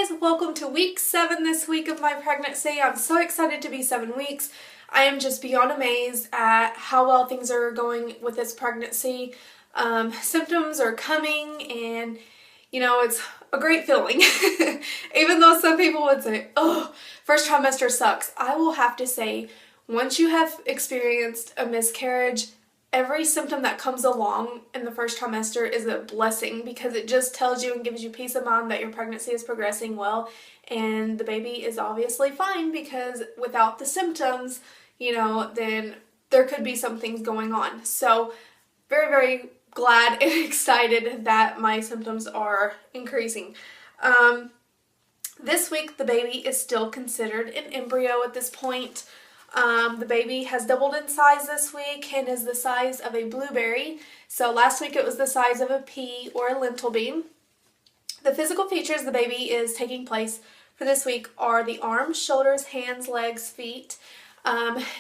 guys, welcome to week 7 this week of my pregnancy. I'm so excited to be 7 weeks. I am just beyond amazed at how well things are going with this pregnancy. Symptoms are coming and it's a great feeling. Even though some people would say, oh, first trimester sucks. I will have to say, once you have experienced a miscarriage, every symptom that comes along in the first trimester is a blessing because it just tells you and gives you peace of mind that your pregnancy is progressing well and the baby is obviously fine, because without the symptoms, then there could be some things going on. So very, very glad and excited that my symptoms are increasing. This week the baby is still considered an embryo at this point. The baby has doubled in size this week and is the size of a blueberry. So last week it was the size of a pea or a lentil bean. The physical features the baby is taking place for this week are the arms, shoulders, hands, legs, feet.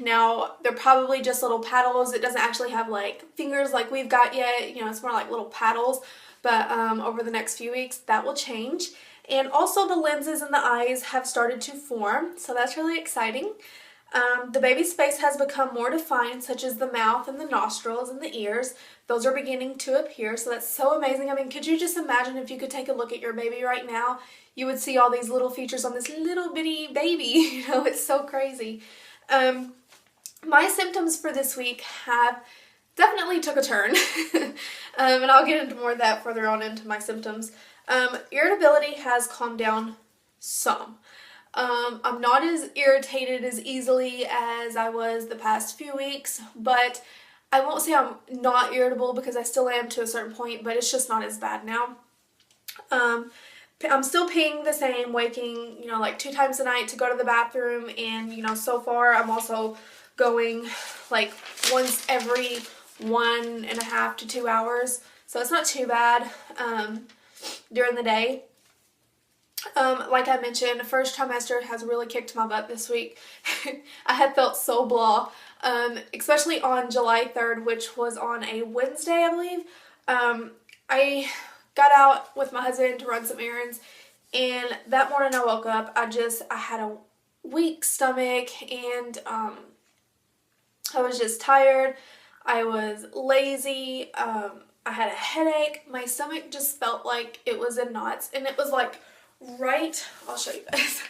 Now they're probably just little paddles. It doesn't actually have like fingers like we've got yet. It's more like little paddles. But over the next few weeks that will change. And also the lenses in the eyes have started to form. So that's really exciting. The baby's face has become more defined, such as the mouth and the nostrils and the ears. Those are beginning to appear, so that's so amazing. I mean, could you just imagine if you could take a look at your baby right now? You would see all these little features on this little bitty baby. It's so crazy. My symptoms for this week have definitely took a turn. And I'll get into more of that further on into my symptoms. Irritability has calmed down some. I'm not as irritated as easily as I was the past few weeks, but I won't say I'm not irritable because I still am to a certain point, but it's just not as bad now. I'm still peeing the same, waking, like 2 times a night to go to the bathroom, and, so far I'm also going like once every 1.5 to 2 hours, so it's not too bad, during the day. Like I mentioned, first trimester has really kicked my butt this week. I had felt so blah, especially on July 3rd, which was on a Wednesday, I believe. I got out with my husband to run some errands, and that morning I woke up, I had a weak stomach, and I was just tired. I was lazy. I had a headache. My stomach just felt like it was in knots, and it was like I'll show you guys.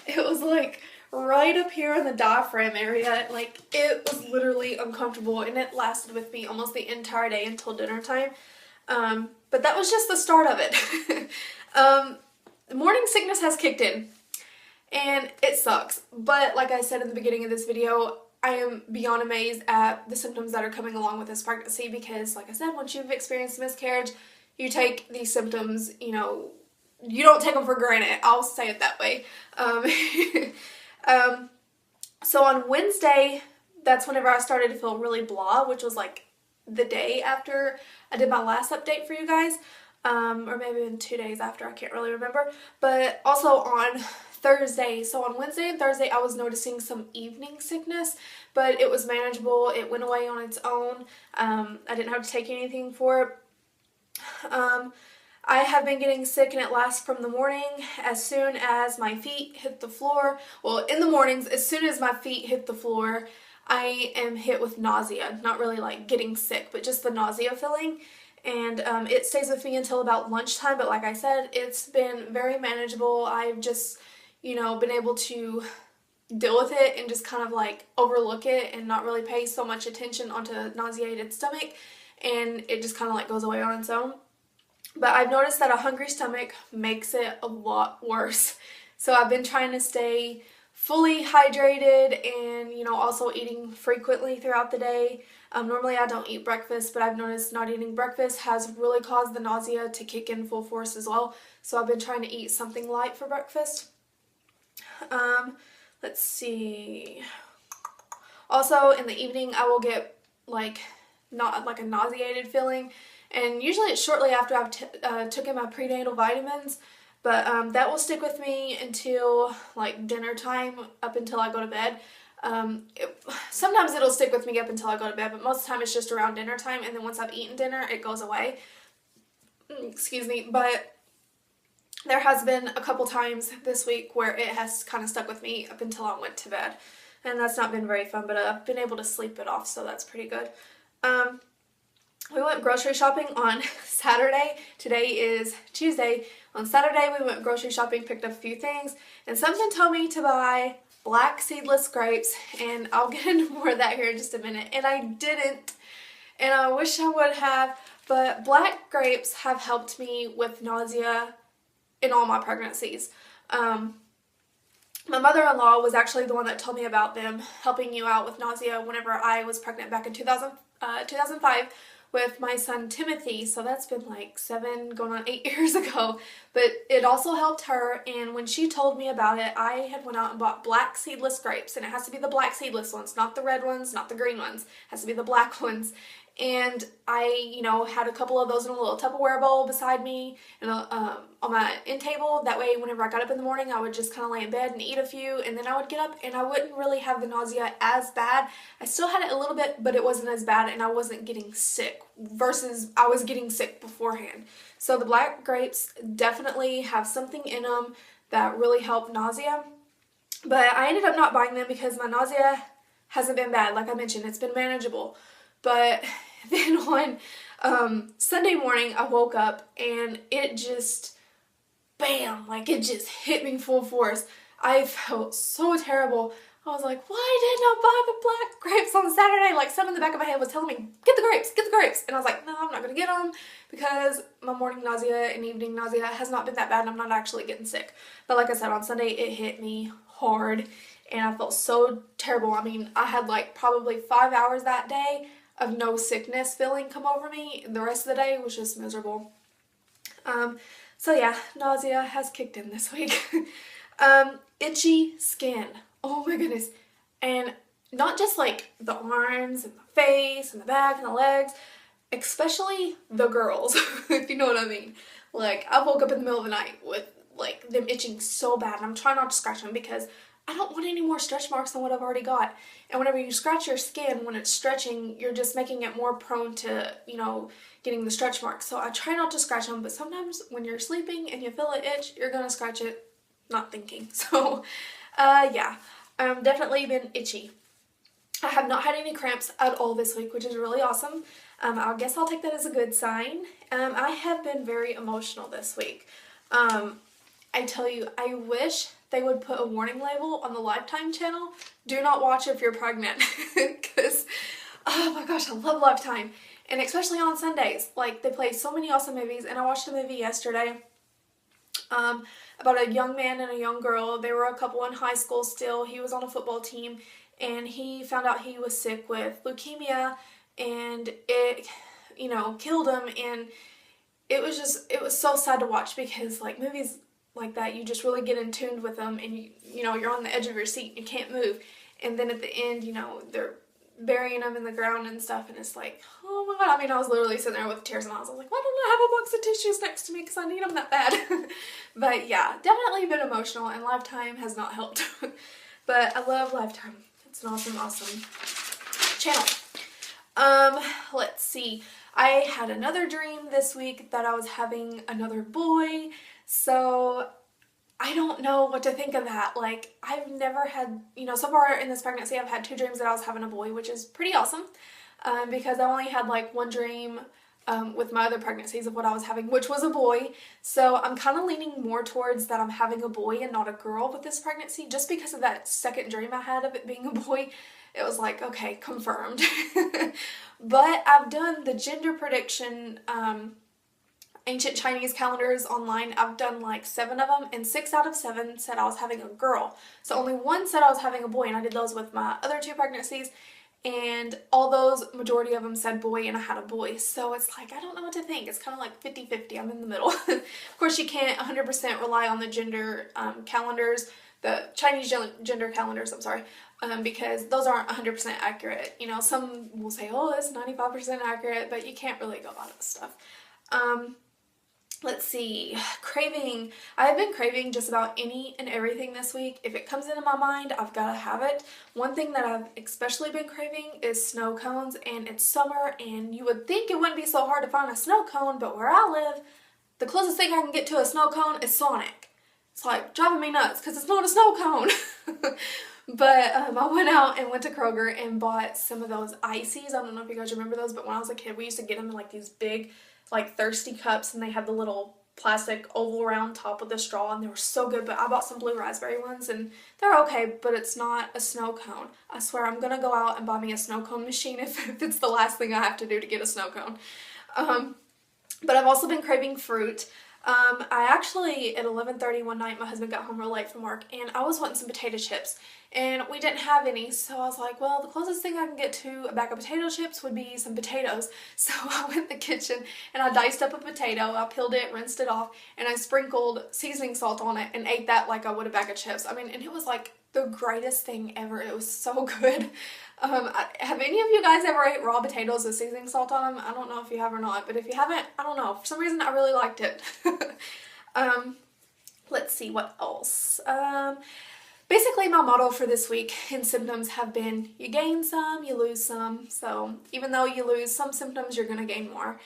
It was like right up here in the diaphragm area. Like, it was literally uncomfortable, and it lasted with me almost the entire day until dinner time. But that was just the start of it. Morning sickness has kicked in, and it sucks. But like I said in the beginning of this video, I am beyond amazed at the symptoms that are coming along with this pregnancy because, like I said, once you've experienced a miscarriage, you take these symptoms, you don't take them for granted. I'll say it that way. So on Wednesday, that's whenever I started to feel really blah, which was like the day after I did my last update for you guys. Or maybe in 2 days after, I can't really remember. But also on Thursday, so on Wednesday and Thursday, I was noticing some evening sickness, but it was manageable. It went away on its own. I didn't have to take anything for it. I have been getting sick, and it lasts from the morning as soon as my feet hit the floor. Well, in the mornings, as soon as my feet hit the floor, I am hit with nausea. Not really like getting sick, but just the nausea feeling. And it stays with me until about lunchtime, but like I said, it's been very manageable. I've just, been able to deal with it and just kind of like overlook it and not really pay so much attention onto a nauseated stomach, and it just kind of like goes away on its own. But I've noticed that a hungry stomach makes it a lot worse. So I've been trying to stay fully hydrated and, also eating frequently throughout the day. Normally I don't eat breakfast, but I've noticed not eating breakfast has really caused the nausea to kick in full force as well. So I've been trying to eat something light for breakfast. Let's see. Also in the evening I will get not like a nauseated feeling. And usually it's shortly after I've taken my prenatal vitamins, but that will stick with me until like dinner time, up until I go to bed. Sometimes it'll stick with me up until I go to bed, but most of the time it's just around dinner time, and then once I've eaten dinner, it goes away. Excuse me, but there has been a couple times this week where it has kind of stuck with me up until I went to bed. And that's not been very fun, but I've been able to sleep it off, so that's pretty good. We went grocery shopping on Saturday. Today is Tuesday. On Saturday, we went grocery shopping, picked up a few things, and something told me to buy black seedless grapes, and I'll get into more of that here in just a minute. And I didn't, and I wish I would have, but black grapes have helped me with nausea in all my pregnancies. My mother-in-law was actually the one that told me about them helping you out with nausea whenever I was pregnant back in 2005 with my son Timothy. So that's been like 7 going on 8 years ago. But it also helped her, and when she told me about it, I had went out and bought black seedless grapes, and it has to be the black seedless ones, not the red ones, not the green ones. It has to be the black ones. And I, had a couple of those in a little Tupperware bowl beside me and on my end table. That way, whenever I got up in the morning, I would just kind of lay in bed and eat a few, and then I would get up and I wouldn't really have the nausea as bad. I still had it a little bit, but it wasn't as bad, and I wasn't getting sick versus I was getting sick beforehand. So the black grapes definitely have something in them that really help nausea. But I ended up not buying them because my nausea hasn't been bad. Like I mentioned, it's been manageable. But then on Sunday morning, I woke up and it just, bam, like it just hit me full force. I felt so terrible. I was like, why didn't I buy the black grapes on Saturday? Like something in the back of my head was telling me, get the grapes, get the grapes. And I was like, no, I'm not going to get them because my morning nausea and evening nausea has not been that bad and I'm not actually getting sick. But like I said, on Sunday, it hit me hard and I felt so terrible. I mean, I had like probably 5 hours that day of no sickness feeling come over me. The rest of the day was just miserable. So yeah, nausea has kicked in this week. Itchy skin. Oh my goodness. And not just like the arms and the face and the back and the legs, especially the girls, if you know what I mean. Like, I woke up in the middle of the night with like them itching so bad, and I'm trying not to scratch them because I don't want any more stretch marks than what I've already got. And whenever you scratch your skin, when it's stretching, you're just making it more prone to, getting the stretch marks. So I try not to scratch them, but sometimes when you're sleeping and you feel it itch, you're going to scratch it, not thinking. So, yeah, I've definitely been itchy. I have not had any cramps at all this week, which is really awesome. I guess I'll take that as a good sign. I have been very emotional this week. I tell you, I wish they would put a warning label on the Lifetime channel. Do not watch if you're pregnant. Because, oh my gosh, I love Lifetime. And especially on Sundays. Like, they play so many awesome movies. And I watched a movie yesterday about a young man and a young girl. They were a couple in high school still. He was on a football team. And he found out he was sick with leukemia. And it, killed him. And it was so sad to watch because, like, movies like that, you just really get in tune with them, and you're on the edge of your seat, you can't move, and then at the end, they're burying them in the ground and stuff, and it's like, oh my god. I mean, I was literally sitting there with tears in my eyes. I was like, why don't I have a box of tissues next to me because I need them that bad. But yeah, definitely been emotional, and Lifetime has not helped. But I love Lifetime. It's an awesome channel. Let's see. I had another dream this week that I was having another boy. So I don't know what to think of that. Like, I've never had, so far in this pregnancy, I've had 2 dreams that I was having a boy, which is pretty awesome. Because I only had like 1 dream with my other pregnancies of what I was having, which was a boy. So I'm kind of leaning more towards that I'm having a boy and not a girl with this pregnancy, just because of that second dream I had of it being a boy. It was like, okay, confirmed. But I've done the gender prediction ancient Chinese calendars online. I've done like 7 of them, and 6 out of 7 said I was having a girl. So only 1 said I was having a boy, and I did those with my other 2 pregnancies, and all those, majority of them said boy, and I had a boy. So it's like, I don't know what to think. It's kind of like 50-50. I'm in the middle. Of course, you can't 100% rely on the gender calendars, the Chinese gender calendars, I'm sorry, because those aren't 100% accurate. Some will say, oh, it's 95% accurate, but you can't really go by that stuff. Let's see, craving. I've been craving just about any and everything this week. If it comes into my mind, I've got to have it. One thing that I've especially been craving is snow cones, and it's summer, and you would think it wouldn't be so hard to find a snow cone, but where I live, the closest thing I can get to a snow cone is Sonic. It's like driving me nuts because it's not a snow cone. But I went to Kroger and bought some of those ices. I don't know if you guys remember those, but when I was a kid, we used to get them in like these big, like thirsty cups, and they had the little plastic oval round top with the straw, and they were so good. But I bought some blue raspberry ones, and they're okay, but it's not a snow cone. I swear I'm gonna go out and buy me a snow cone machine if it's the last thing I have to do to get a snow cone. But I've also been craving fruit. I actually, at 11:30 one night, my husband got home real late from work, and I was wanting some potato chips, and we didn't have any, so I was like, well, the closest thing I can get to a bag of potato chips would be some potatoes. So I went in the kitchen, and I diced up a potato, I peeled it, rinsed it off, and I sprinkled seasoning salt on it, and ate that like I would a bag of chips. I mean, and it was like the greatest thing ever. It was so good. Have any of you guys ever ate raw potatoes with seasoning salt on them? I don't know if you have or not, but if you haven't, I don't know. For some reason, I really liked it. Let's see what else. Basically, my motto for this week in symptoms have been, you gain some, you lose some. So even though you lose some symptoms, you're going to gain more.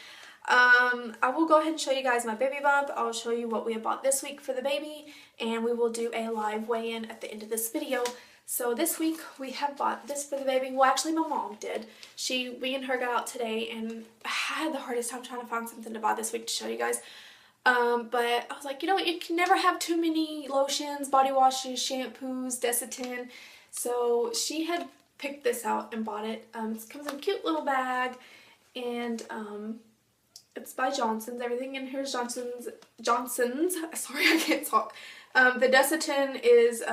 I will go ahead and show you guys my baby bump. I'll show you what we have bought this week for the baby, and we will do a live weigh-in at the end of this video. So this week we have bought this for the baby. Well, actually my mom did. We and her got out today, and I had the hardest time trying to find something to buy this week to show you guys. But I was like, you know what, you can never have too many lotions, body washes, shampoos, Desitin. So she had picked this out and bought it. It comes in a cute little bag, and it's by Johnson's. Everything in here is Johnson's. Sorry, I can't talk. The Desitin is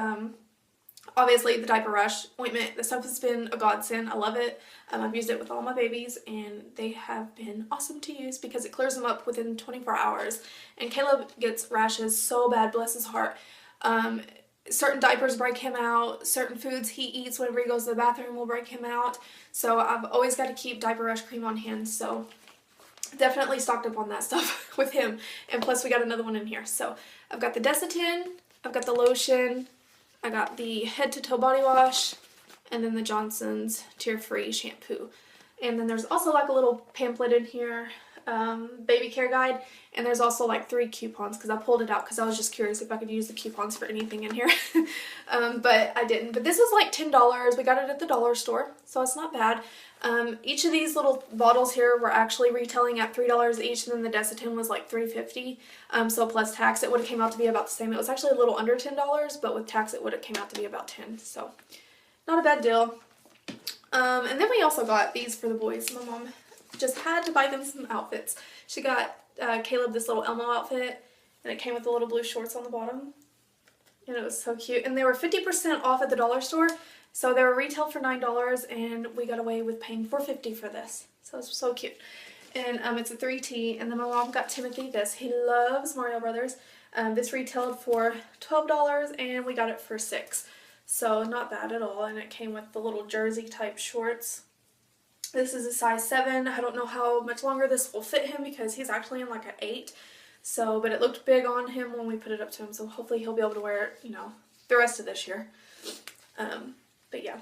obviously the diaper rash ointment. This stuff has been a godsend. I love it. I've used it with all my babies, and they have been awesome to use because it clears them up within 24 hours. And Caleb gets rashes so bad, bless his heart. Certain diapers break him out. Certain foods he eats whenever he goes to the bathroom will break him out. So I've always got to keep diaper rash cream on hand. So definitely stocked up on that stuff with him. And plus we got another one in here. So I've got the Desitin, I've got the lotion, I got the head to toe body wash, and then the Johnson's tear-free shampoo. And then there's also like a little pamphlet in here, baby care guide, and there's also like 3 coupons because I pulled it out because I was just curious if I could use the coupons for anything in here. But I didn't. But this was like $10. We got it at the dollar store, so it's not bad. Each of these little bottles here were actually retailing at $3 each, and then the Desitin was like $3.50. So plus tax, it would have came out to be about the same. It was actually a little under $10, but with tax, it would have came out to be about $10. So not a bad deal. And then we also got these for the boys. My mom just had to buy them some outfits. She got Caleb this little Elmo outfit, and it came with the little blue shorts on the bottom. And it was so cute. And they were 50% off at the dollar store. So they were retail for $9, and we got away with paying $4.50 for this. So it's so cute. And it's a 3T. And then my mom got Timothy this. He loves Mario Brothers. This retailed for $12, and we got it for $6. So not bad at all. And it came with the little jersey type shorts. This is a size 7. I don't know how much longer this will fit him because he's actually in like an 8. So, but it looked big on him when we put it up to him. So hopefully he'll be able to wear it, you know, the rest of this year. But yeah.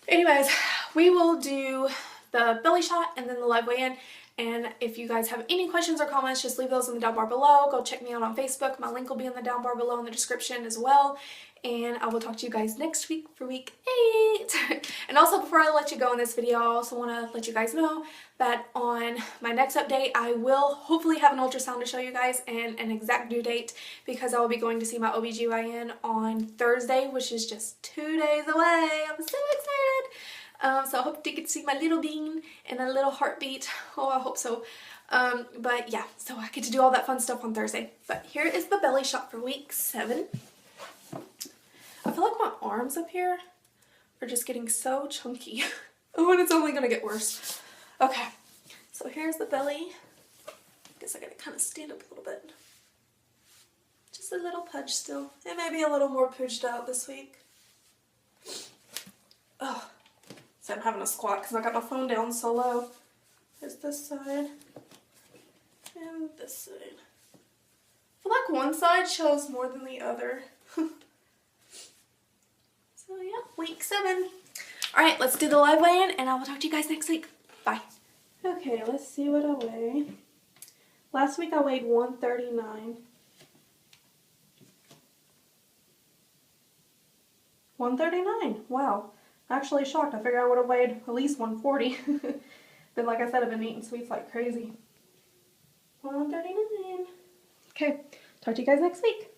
Anyways, we will do the belly shot and then the live weigh-in. And if you guys have any questions or comments, just leave those in the down bar below. Go check me out on Facebook. My link will be in the down bar below in the description as well. And I will talk to you guys next week for week 8. And also, before I let you go in this video, I also want to let you guys know that on my next update, I will hopefully have an ultrasound to show you guys and an exact due date because I will be going to see my OBGYN on Thursday, which is just 2 days away. I'm so excited. So I hope to get to see my little bean and a little heartbeat. Oh, I hope so. But yeah, so I get to do all that fun stuff on Thursday. But here is the belly shot for week 7. I feel like my arms up here are just getting so chunky. Oh, and it's only gonna get worse. Okay, so here's the belly. I guess I gotta kind of stand up a little bit. Just a little pudge still. It may be a little more pudged out this week. Oh, so I'm having a squat because I got my phone down so low. There's this side and this side. I feel like one side shows more than the other. So yeah, week 7. Alright, let's do the live weigh-in and I will talk to you guys next week. Bye. Okay, let's see what I weigh. Last week I weighed 139. 139. Wow. Actually shocked. I figured I would have weighed at least 140. But like I said, I've been eating sweets like crazy. 139. Okay. Talk to you guys next week.